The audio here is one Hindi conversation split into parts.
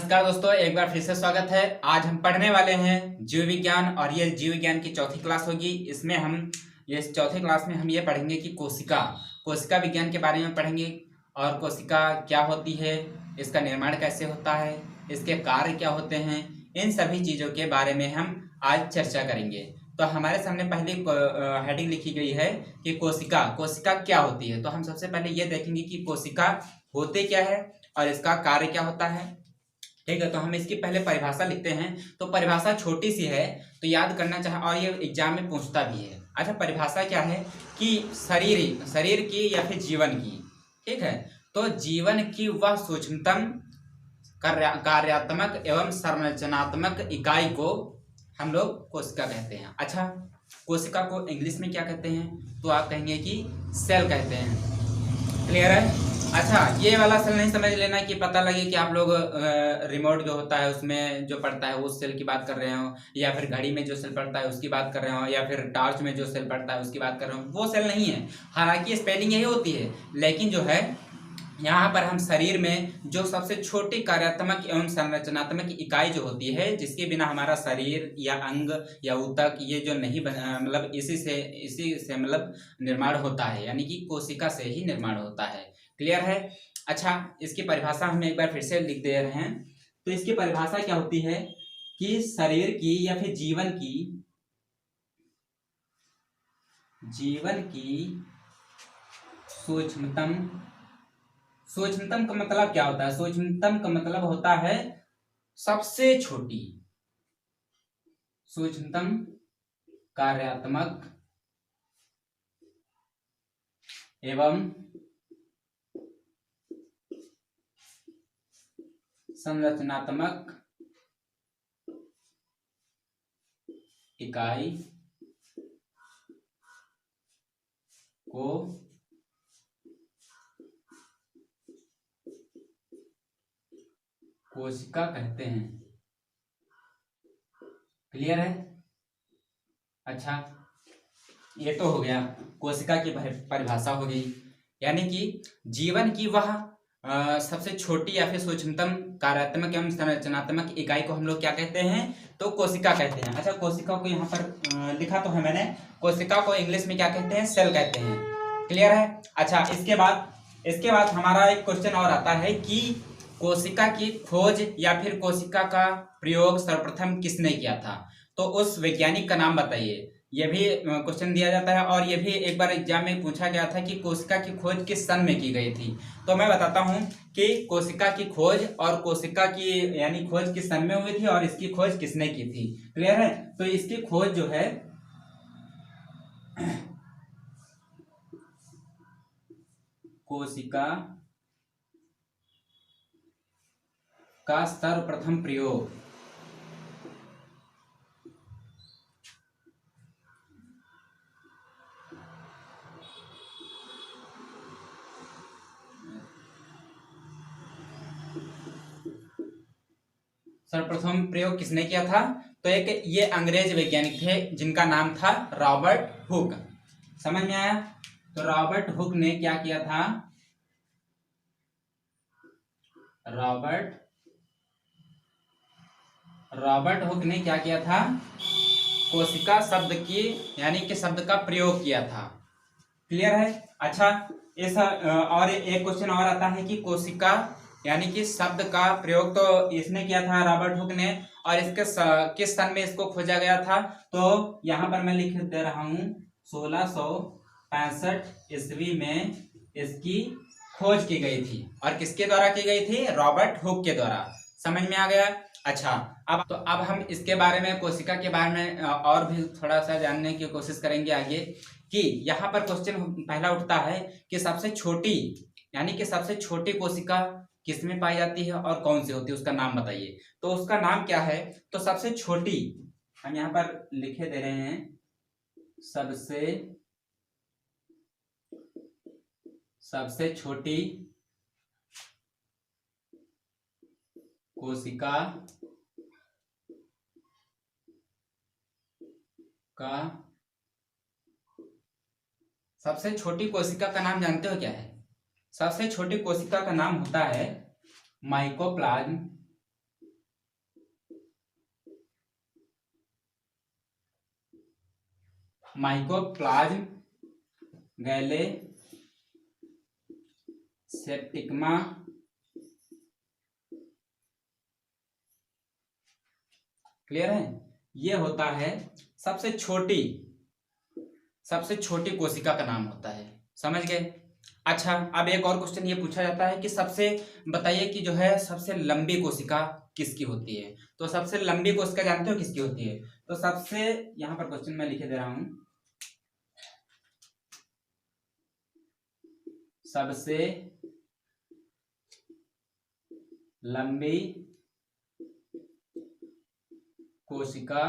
नमस्कार दोस्तों, एक बार फिर से स्वागत है। आज हम पढ़ने वाले हैं जीव विज्ञान और ये जीव विज्ञान की चौथी क्लास होगी। इसमें हम इस चौथी क्लास में हम ये पढ़ेंगे कि कोशिका विज्ञान के बारे में पढ़ेंगे और कोशिका क्या होती है, इसका निर्माण कैसे होता है, इसके कार्य क्या होते हैं, इन सभी चीज़ों के बारे में हम आज चर्चा करेंगे। तो हमारे सामने पहली हेडिंग लिखी गई है कि कोशिका क्या होती है। तो हम सबसे पहले ये देखेंगे कि कोशिका होते क्या है और इसका कार्य क्या होता है। ठीक है, तो हम इसकी पहले परिभाषा लिखते हैं। तो परिभाषा छोटी सी है तो याद करना चाहे, और ये एग्जाम में पूछता भी है। अच्छा, परिभाषा क्या है कि शरीर की या फिर जीवन की। ठीक है, तो जीवन की वह सूक्ष्मतम कार्यात्मक एवं संरचनात्मक इकाई को हम लोग कोशिका कहते हैं। अच्छा, कोशिका को इंग्लिश में क्या कहते हैं? तो आप कहेंगे कि सेल कहते हैं। क्लियर है? अच्छा, ये वाला सेल नहीं समझ लेना कि पता लगे कि आप लोग रिमोट जो होता है उसमें जो पड़ता है उस सेल की बात कर रहे हो, या फिर घड़ी में जो सेल पड़ता है उसकी बात कर रहे हो, या फिर टॉर्च में जो सेल पड़ता है उसकी बात कर रहे हो। वो सेल नहीं है। हालांकि स्पेलिंग यही होती है, लेकिन जो है यहाँ पर हम शरीर में जो सबसे छोटी कार्यात्मक एवं संरचनात्मक इकाई जो होती है, जिसके बिना हमारा शरीर या अंग या ऊतक ये जो नहीं मतलब इसी से मतलब निर्माण होता है, यानी कि कोशिका से ही निर्माण होता है। क्लियर है? अच्छा, इसकी परिभाषा हम एक बार फिर से लिख दे रहे हैं। तो इसकी परिभाषा क्या होती है कि शरीर की या फिर जीवन की सूक्ष्मतम का मतलब क्या होता है? सूक्ष्मतम का मतलब होता है सबसे छोटी, सूक्ष्मतम कार्यात्मक एवं संरचनात्मक इकाई को कोशिका कहते हैं। क्लियर है? अच्छा, ये तो हो गया, कोशिका की परिभाषा हो गई। यानी कि जीवन की वह सबसे छोटी या फिर सूक्ष्मतम कार्यात्मक एवं संरचनात्मक इकाई को हम लोग क्या कहते हैं? तो कोशिका कहते हैं। अच्छा, कोशिका को यहाँ पर लिखा तो है मैंने। कोशिका को इंग्लिश में क्या कहते हैं? सेल कहते हैं। क्लियर है? अच्छा, इसके बाद हमारा एक क्वेश्चन और आता है कि कोशिका की खोज या फिर कोशिका का प्रयोग सर्वप्रथम किसने किया था? तो उस वैज्ञानिक का नाम बताइए। यह भी क्वेश्चन दिया जाता है, और ये भी एक बार एग्जाम में पूछा गया था कि कोशिका की खोज किस सन में की गई थी। तो मैं बताता हूं कि कोशिका की खोज और कोशिका की यानी खोज किस सन में हुई थी और इसकी खोज किसने की थी। क्लियर है? तो इसकी खोज जो है कोशिका का सर्वप्रथम प्रयोग किसने किया था? तो एक ये अंग्रेज वैज्ञानिक थे जिनका नाम था रॉबर्ट हुक। समझ में आया? तो रॉबर्ट हुक ने क्या किया था? रॉबर्ट हुक ने क्या किया था? कोशिका शब्द की यानी कि शब्द का प्रयोग किया था। क्लियर है? अच्छा, इस और एक क्वेश्चन और आता है कि कोशिका यानी कि शब्द का प्रयोग तो इसने किया था, रॉबर्ट हुक ने, और इसके किस सन में इसको खोजा गया था? तो यहाँ पर मैं लिख दे रहा हूँ 1665 ईस्वी में इसकी खोज की गई थी। और किसके द्वारा की गई थी? रॉबर्ट हुक के द्वारा। समझ में आ गया? अच्छा, अब हम इसके बारे में, कोशिका के बारे में और भी थोड़ा सा जानने की कोशिश करेंगे आगे। कि यहाँ पर क्वेश्चन पहला उठता है कि सबसे छोटी यानी कि सबसे छोटी कोशिका किसमें पाई जाती है और कौन सी होती है, उसका नाम बताइए। तो उसका नाम क्या है? तो सबसे छोटी हम यहाँ पर लिखे दे रहे हैं, सबसे छोटी कोशिका का सबसे छोटी कोशिका का नाम जानते हो क्या है? सबसे छोटी कोशिका का नाम होता है माइकोप्लाज्म माइकोप्लाज्म गैलेसेप्टिकमा क्लियर है। ये होता है सबसे छोटी कोशिका का नाम होता है, समझ गए। अच्छा, अब एक और क्वेश्चन ये पूछा जाता है कि सबसे बताइए कि जो है सबसे लंबी कोशिका किसकी होती है। तो सबसे लंबी कोशिका जानते हो किसकी होती है। तो सबसे, यहां पर क्वेश्चन मैं लिखे दे रहा हूं, सबसे लंबी कोशिका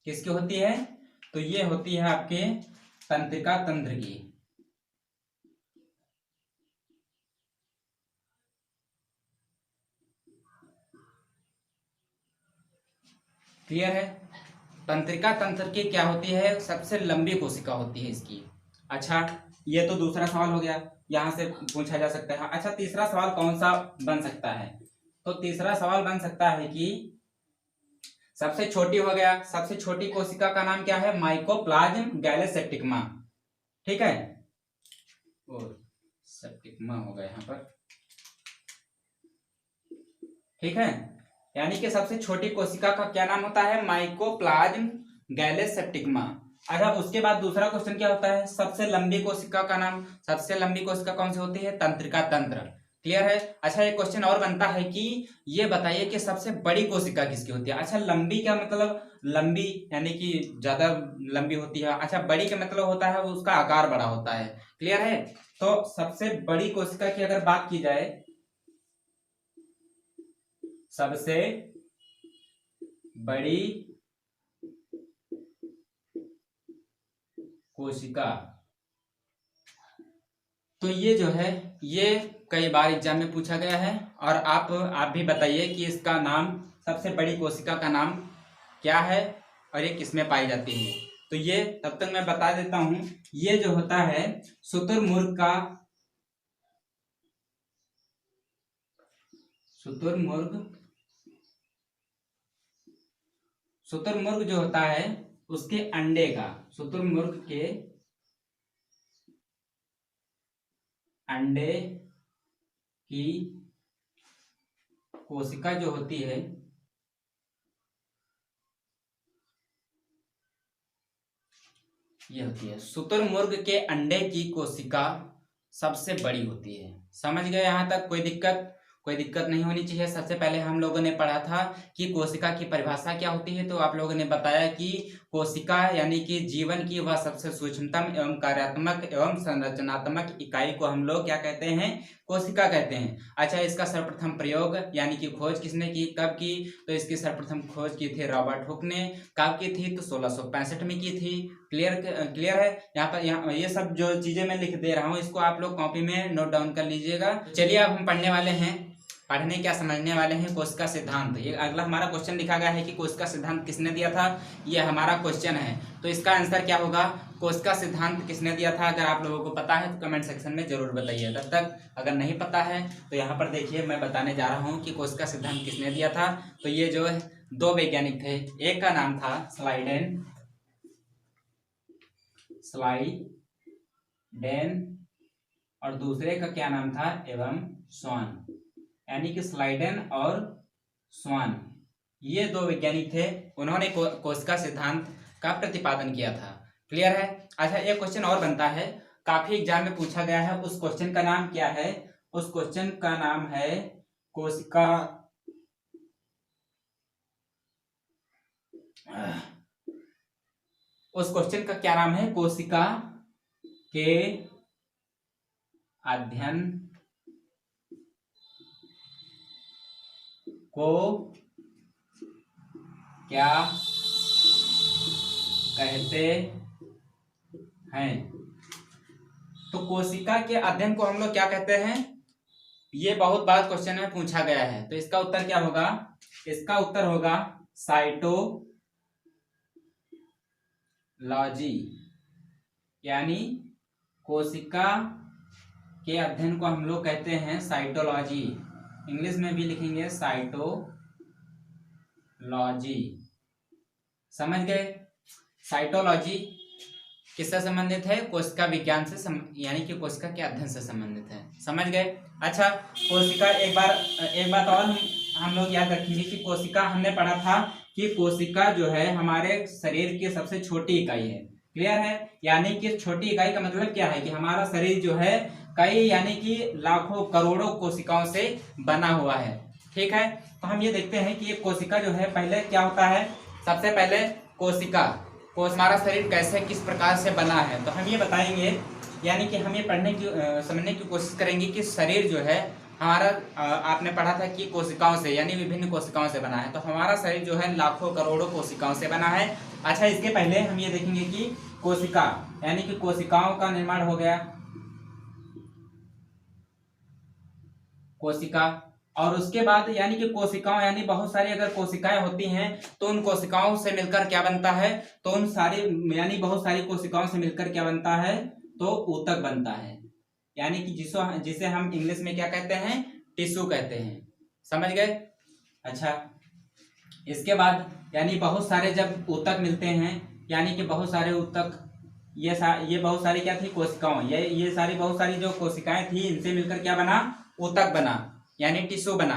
किसकी होती है। तो ये होती है आपके तंत्रिका तंत्र की। क्लियर है। तंत्रिका तंत्र की क्या होती है, सबसे लंबी कोशिका होती है इसकी। अच्छा, ये तो दूसरा सवाल हो गया, यहां से पूछा जा सकता है। अच्छा, तीसरा सवाल कौन सा बन सकता है। तो तीसरा सवाल बन सकता है कि सबसे छोटी हो गया, सबसे छोटी कोशिका का नाम क्या है, माइकोप्लाज्म गैलेसेप्टिकमा। ठीक है, और सेप्टिकमा होगा यहाँ पर। ठीक है, यानी कि सबसे छोटी कोशिका का क्या नाम होता है, माइकोप्लाज्म गैलेसेप्टिकमा। अच्छा, उसके बाद दूसरा क्वेश्चन क्या होता है, सबसे लंबी कोशिका का नाम। सबसे लंबी कोशिका कौन सी होती है, तंत्रिका तंत्र। क्लियर है। अच्छा, एक क्वेश्चन और बनता है कि ये बताइए कि सबसे बड़ी कोशिका किसकी होती है। अच्छा, लंबी क्या मतलब, लंबी यानी कि ज्यादा लंबी होती है। अच्छा, बड़ी का मतलब होता है वो उसका आकार बड़ा होता है। क्लियर है। तो सबसे बड़ी कोशिका की अगर बात की जाए, सबसे बड़ी कोशिका, तो ये जो है ये कई बार एग्जाम में पूछा गया है। और आप भी बताइए कि इसका नाम, सबसे बड़ी कोशिका का नाम क्या है और ये किसमें पाई जाती है। तो ये तब तक मैं बता देता हूं, ये जो होता है शुतुरमुर्ग जो होता है उसके अंडे का, शुतुरमुर्ग के अंडे की कोशिका जो होती है, ये होती है शुतुरमुर्ग के अंडे की कोशिका सबसे बड़ी होती है। समझ गए यहां तक, कोई दिक्कत नहीं होनी चाहिए। सबसे पहले हम लोगों ने पढ़ा था कि कोशिका की परिभाषा क्या होती है। तो आप लोगों ने बताया कि कोशिका यानी कि जीवन की वह सबसे सूक्ष्मतम एवं कार्यात्मक एवं संरचनात्मक इकाई को हम लोग क्या कहते हैं, कोशिका कहते हैं। अच्छा, इसका सर्वप्रथम प्रयोग यानी कि खोज किसने की, कब की। तो इसकी सर्वप्रथम खोज की थी रॉबर्ट हुक ने। कब की थी, तो 1665 में की थी। क्लियर है। यहाँ ये सब जो चीजें मैं लिख दे रहा हूँ इसको आप लोग कॉपी में नोट डाउन कर लीजिएगा। चलिए अब हम पढ़ने वाले हैं, पढ़ने क्या समझने वाले हैं, कोशिका सिद्धांत। ये अगला हमारा क्वेश्चन लिखा गया है कि कोशिका सिद्धांत किसने दिया था, ये हमारा क्वेश्चन है। तो इसका आंसर क्या होगा, कोशिका सिद्धांत किसने दिया था। अगर आप लोगों को पता है तो कमेंट सेक्शन में जरूर बताइए। तब तक अगर नहीं पता है तो यहाँ पर देखिए मैं बताने जा रहा हूँ कि कोशिका सिद्धांत किसने दिया था। तो ये जो है दो वैज्ञानिक थे, एक का नाम था स्लाइडेन और दूसरे का क्या नाम था, एवं स्वान। यानी कि स्लाइडेन और स्वान, ये दो वैज्ञानिक थे। उन्होंने कोशिका सिद्धांत का प्रतिपादन किया था। क्लियर है। अच्छा, एक क्वेश्चन और बनता है, काफी एग्जाम में पूछा गया है। उस क्वेश्चन का नाम क्या है, उस क्वेश्चन का नाम है कोशिका उस क्वेश्चन का क्या नाम है, कोशिका के अध्ययन को क्या कहते हैं। तो कोशिका के अध्ययन को हम लोग क्या कहते हैं, ये बहुत बार क्वेश्चन में पूछा गया है। तो इसका उत्तर क्या होगा, इसका उत्तर होगा साइटोलॉजी। यानी कोशिका के अध्ययन को हम लोग कहते हैं साइटोलॉजी। इंग्लिश में भी लिखेंगे साइटोलॉजी। समझ गए। साइटोलॉजी किससे संबंधित है? कोशिका विज्ञान से यानी कि कोशिका के अध्ययन से संबंधित है। समझ गए? अच्छा, कोशिका एक बात और हम लोग याद रखेंगे कि कोशिका हमने पढ़ा था कि कोशिका जो है हमारे शरीर की सबसे छोटी इकाई है। क्लियर है? यानी कि छोटी इकाई का मतलब क्या है कि हमारा शरीर जो है कई यानी कि लाखों करोड़ों कोशिकाओं से बना हुआ है। ठीक है, तो हम ये देखते हैं कि ये कोशिका जो है पहले क्या होता है। सबसे पहले कोशिका हमारा शरीर कैसे किस प्रकार से बना है तो हम ये बताएंगे, यानी कि हम ये समझने की कोशिश करेंगे कि शरीर जो है हमारा आपने पढ़ा था कि कोशिकाओं से यानी विभिन्न कोशिकाओं से बना है। तो हमारा शरीर जो है लाखों करोड़ों कोशिकाओं से बना है। अच्छा, इसके पहले हम ये देखेंगे कि कोशिका यानी कि कोशिकाओं का निर्माण हो गया, कोशिका, और उसके बाद यानी कि कोशिकाओं यानी बहुत सारी अगर कोशिकाएं होती हैं तो उन कोशिकाओं से मिलकर क्या बनता है, तो उन सारी यानी बहुत सारी कोशिकाओं से मिलकर क्या बनता है, तो ऊतक बनता है। यानी कि जिसे हम इंग्लिश में क्या कहते हैं, टिश्यू कहते हैं। समझ गए? अच्छा, इसके बाद यानी बहुत सारे जब ऊतक मिलते हैं यानी कि बहुत सारे ऊतक, ये बहुत सारी क्या थी, कोशिकाओं, ये सारी बहुत सारी जो कोशिकाएं थी इनसे मिलकर क्या बना, ऊतक बना यानी टिश्यू बना।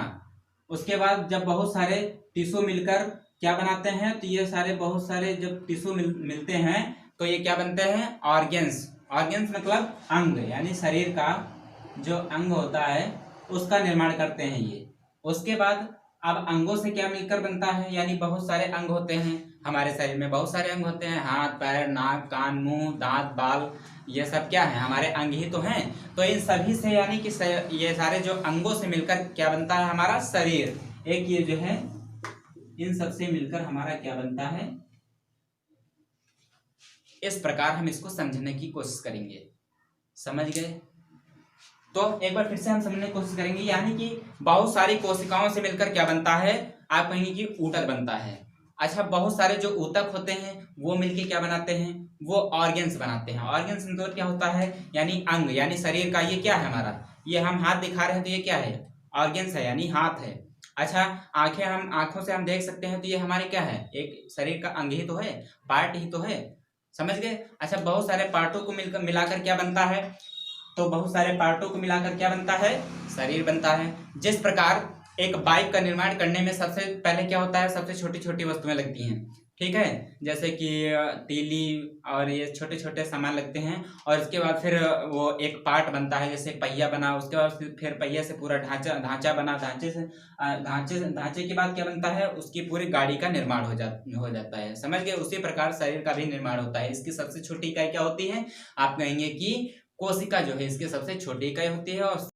उसके बाद जब बहुत सारे टिश्यू मिलकर क्या बनाते हैं, तो ये सारे बहुत सारे जब टिश्यू मिलते हैं तो ये क्या बनते हैं, ऑर्गेन्स मतलब अंग, यानी शरीर का जो अंग होता है उसका निर्माण करते हैं ये। उसके बाद अब अंगों से क्या मिलकर बनता है, यानी बहुत सारे अंग होते हैं हमारे शरीर में, बहुत सारे अंग होते हैं, हाथ पैर नाक कान मुंह दांत बाल, ये सब क्या है, हमारे अंग ही तो हैं। तो इन सभी से यानी कि ये सारे जो अंगों से मिलकर क्या बनता है, हमारा शरीर। एक ये जो है इन सब से मिलकर हमारा क्या बनता है, इस प्रकार हम इसको समझने की कोशिश करेंगे। समझ गए? तो एक बार फिर से हम समझने की कोशिश करेंगे, यानी कि बहुत सारी कोशिकाओं से मिलकर क्या बनता है, आप कहेंगे कि ऊतक बनता है। अच्छा, बहुत सारे जो ऊतक होते हैं वो मिलके क्या बनाते हैं, वो ऑर्गेन्स बनाते हैं। ऑर्गेन्स मतलब क्या होता है, यानी अंग, यानी शरीर का ये क्या है हमारा, ये हम हाथ दिखा रहे हैं तो ये क्या है, ऑर्गेन्स है यानी हाथ है। अच्छा, आंखों से हम देख सकते हैं तो ये हमारे क्या है, एक शरीर का अंग ही तो है, पार्ट ही तो है। समझ गए? अच्छा, बहुत सारे पार्टों को मिलाकर क्या बनता है, तो बहुत सारे पार्टों को मिलाकर क्या बनता है, शरीर बनता है। जिस प्रकार एक बाइक का निर्माण करने में सबसे पहले क्या होता है, सबसे छोटी छोटी वस्तुएं लगती हैं। ठीक है, जैसे कि तीली और ये छोटे छोटे सामान लगते हैं, और इसके बाद फिर वो एक पार्ट बनता है, जैसे पहिया बना, उसके बाद फिर पहिया से पूरा ढांचा बना, ढांचे के बाद क्या बनता है, उसकी पूरी गाड़ी का निर्माण हो जाता है। समझ गए? उसी प्रकार शरीर का भी निर्माण होता है। इसकी सबसे छोटी इकाई क्या होती है, आप कहेंगे कि कोशिका जो है इसकी सबसे छोटी इकाई होती है, और